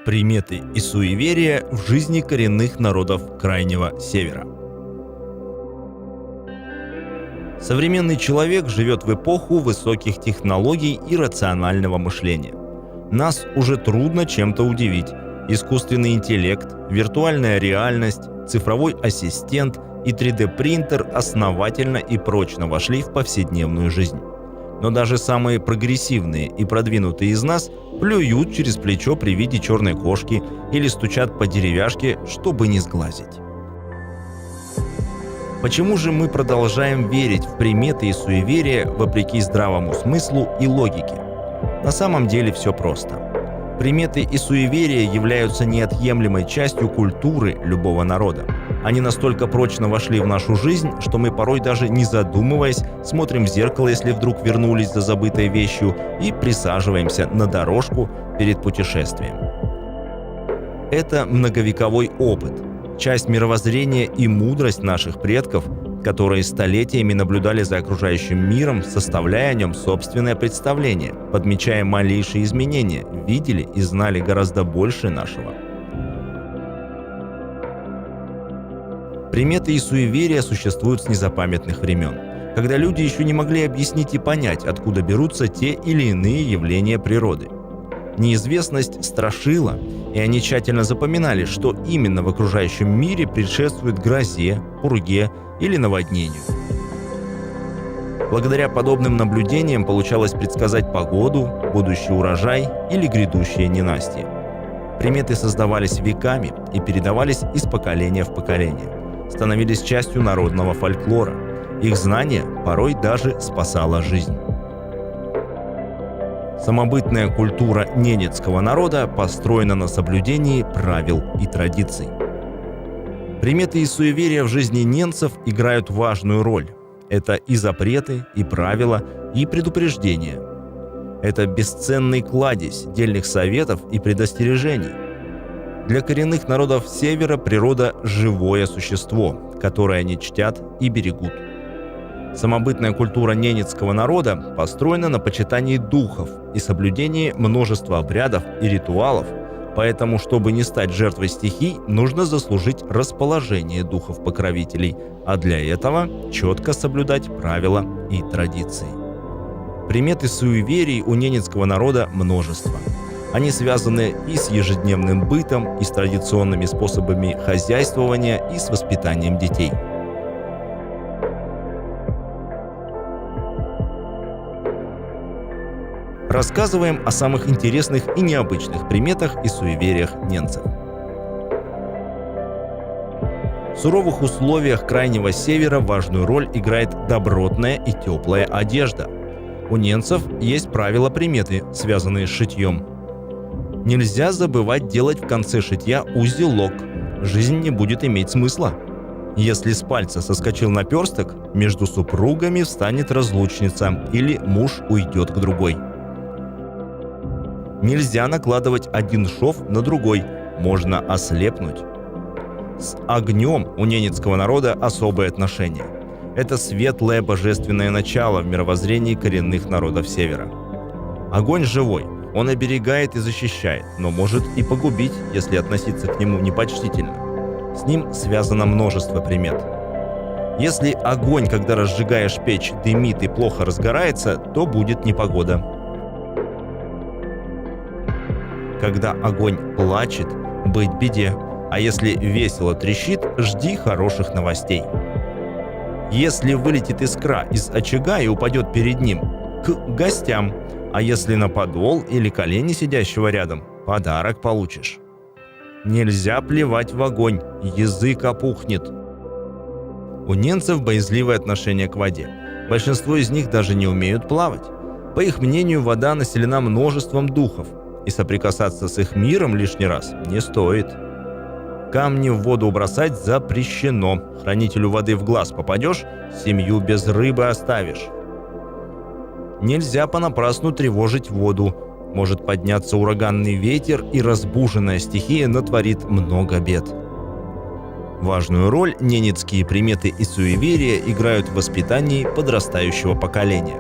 Приметы и суеверия в жизни коренных народов Крайнего Севера. Современный человек живет в эпоху высоких технологий и рационального мышления. Нас уже трудно чем-то удивить. Искусственный интеллект, виртуальная реальность, цифровой ассистент и 3D-принтер основательно и прочно вошли в повседневную жизнь. Но даже самые прогрессивные и продвинутые из нас плюют через плечо при виде черной кошки или стучат по деревяшке, чтобы не сглазить. Почему же мы продолжаем верить в приметы и суеверия вопреки здравому смыслу и логике? На самом деле все просто. Приметы и суеверия являются неотъемлемой частью культуры любого народа. Они настолько прочно вошли в нашу жизнь, что мы порой даже не задумываясь смотрим в зеркало, если вдруг вернулись за забытой вещью, и присаживаемся на дорожку перед путешествием. Это многовековой опыт, часть мировоззрения и мудрость наших предков, которые столетиями наблюдали за окружающим миром, составляя о нем собственное представление, подмечая малейшие изменения, видели и знали гораздо больше нашего. Приметы и суеверия существуют с незапамятных времен, когда люди еще не могли объяснить и понять, откуда берутся те или иные явления природы. Неизвестность страшила, и они тщательно запоминали, что именно в окружающем мире предшествует грозе, пурге или наводнению. Благодаря подобным наблюдениям получалось предсказать погоду, будущий урожай или грядущее ненастье. Приметы создавались веками и передавались из поколения в поколение, становились частью народного фольклора. Их знание порой даже спасало жизнь. Самобытная культура ненецкого народа построена на соблюдении правил и традиций. Приметы и суеверия в жизни ненцев играют важную роль. Это и запреты, и правила, и предупреждения. Это бесценный кладезь дельных советов и предостережений. Для коренных народов Севера природа – живое существо, которое они чтят и берегут. Самобытная культура ненецкого народа построена на почитании духов и соблюдении множества обрядов и ритуалов, поэтому, чтобы не стать жертвой стихий, нужно заслужить расположение духов-покровителей, а для этого четко соблюдать правила и традиции. Примет и суеверий у ненецкого народа множество. Они связаны и с ежедневным бытом, и с традиционными способами хозяйствования, и с воспитанием детей. Рассказываем о самых интересных и необычных приметах и суевериях ненцев. В суровых условиях Крайнего Севера важную роль играет добротная и теплая одежда. У ненцев есть правила-приметы, связанные с шитьем. Нельзя забывать делать в конце шитья узелок. Жизнь не будет иметь смысла. Если с пальца соскочил наперсток, между супругами встанет разлучница или муж уйдет к другой. Нельзя накладывать один шов на другой, можно ослепнуть. С огнем у ненецкого народа особое отношение. Это светлое божественное начало в мировоззрении коренных народов Севера. Огонь живой, он оберегает и защищает, но может и погубить, если относиться к нему непочтительно. С ним связано множество примет. Если огонь, когда разжигаешь печь, дымит и плохо разгорается, то будет непогода. Когда огонь плачет, быть беде, а если весело трещит, жди хороших новостей. Если вылетит искра из очага и упадет перед ним, к гостям, а если на подол или колени сидящего рядом, подарок получишь. Нельзя плевать в огонь, язык опухнет. У ненцев боязливое отношение к воде. Большинство из них даже не умеют плавать. По их мнению, вода населена множеством духов, и соприкасаться с их миром лишний раз не стоит. Камни в воду бросать запрещено. Хранителю воды в глаз попадешь, семью без рыбы оставишь. Нельзя понапрасну тревожить воду. Может подняться ураганный ветер, и разбуженная стихия натворит много бед. Важную роль ненецкие приметы и суеверия играют в воспитании подрастающего поколения.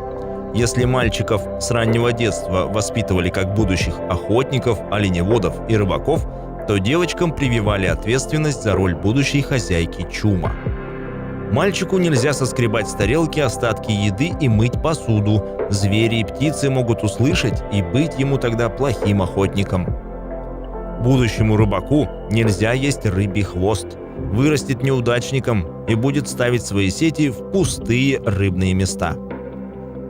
Если мальчиков с раннего детства воспитывали как будущих охотников, оленеводов и рыбаков, то девочкам прививали ответственность за роль будущей хозяйки чума. Мальчику нельзя соскребать с тарелки остатки еды и мыть посуду. Звери и птицы могут услышать и быть ему тогда плохим охотником. Будущему рыбаку нельзя есть рыбий хвост. Вырастет неудачником и будет ставить свои сети в пустые рыбные места.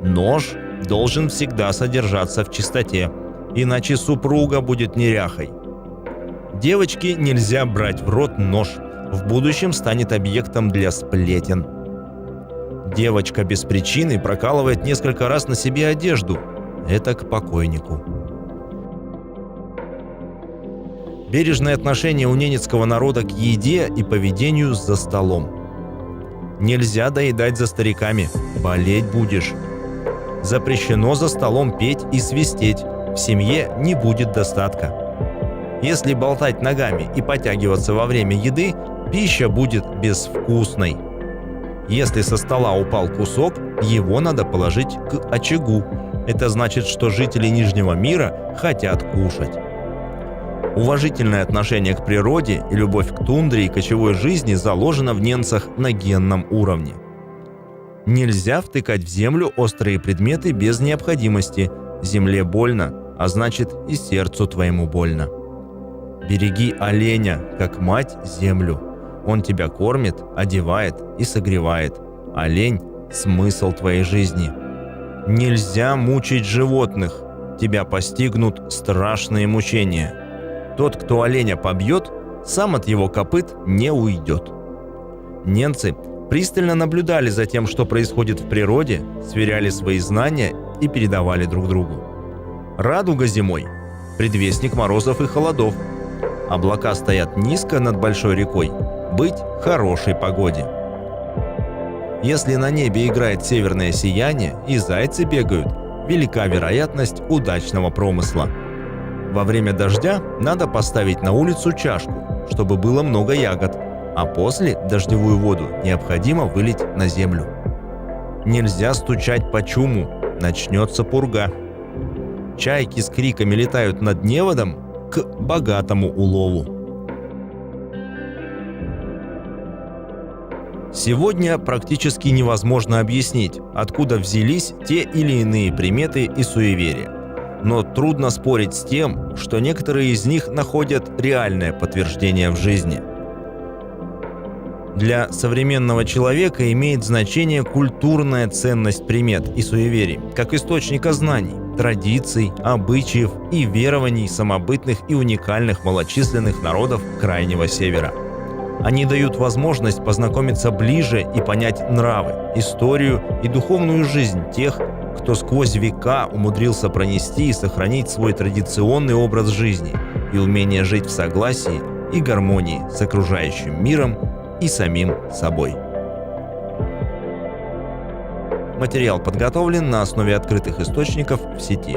Нож должен всегда содержаться в чистоте, иначе супруга будет неряхой. Девочке нельзя брать в рот нож. В будущем станет объектом для сплетен. Девочка без причины прокалывает несколько раз на себе одежду. Это к покойнику. Бережное отношение у ненецкого народа к еде и поведению за столом. Нельзя доедать за стариками, болеть будешь. Запрещено за столом петь и свистеть. В семье не будет достатка. Если болтать ногами и потягиваться во время еды, пища будет безвкусной. Если со стола упал кусок, его надо положить к очагу. Это значит, что жители Нижнего мира хотят кушать. Уважительное отношение к природе и любовь к тундре и кочевой жизни заложено в ненцах на генном уровне. Нельзя втыкать в землю острые предметы без необходимости. Земле больно, а значит и сердцу твоему больно. Береги оленя, как мать землю. Он тебя кормит, одевает и согревает. Олень – смысл твоей жизни. Нельзя мучить животных. Тебя постигнут страшные мучения. Тот, кто оленя побьет, сам от его копыт не уйдет. Ненцы пристально наблюдали за тем, что происходит в природе, сверяли свои знания и передавали друг другу. Радуга зимой – предвестник морозов и холодов. Облака стоят низко над большой рекой. Быть хорошей погоде. Если на небе играет северное сияние и зайцы бегают, велика вероятность удачного промысла. Во время дождя надо поставить на улицу чашку, чтобы было много ягод, а после дождевую воду необходимо вылить на землю. Нельзя стучать по чуму, начнется пурга. Чайки с криками летают над неводом к богатому улову. Сегодня практически невозможно объяснить, откуда взялись те или иные приметы и суеверия. Но трудно спорить с тем, что некоторые из них находят реальное подтверждение в жизни. Для современного человека имеет значение культурная ценность примет и суеверий, как источника знаний, традиций, обычаев и верований самобытных и уникальных малочисленных народов Крайнего Севера. Они дают возможность познакомиться ближе и понять нравы, историю и духовную жизнь тех, кто сквозь века умудрился пронести и сохранить свой традиционный образ жизни и умение жить в согласии и гармонии с окружающим миром и самим собой. Материал подготовлен на основе открытых источников в сети.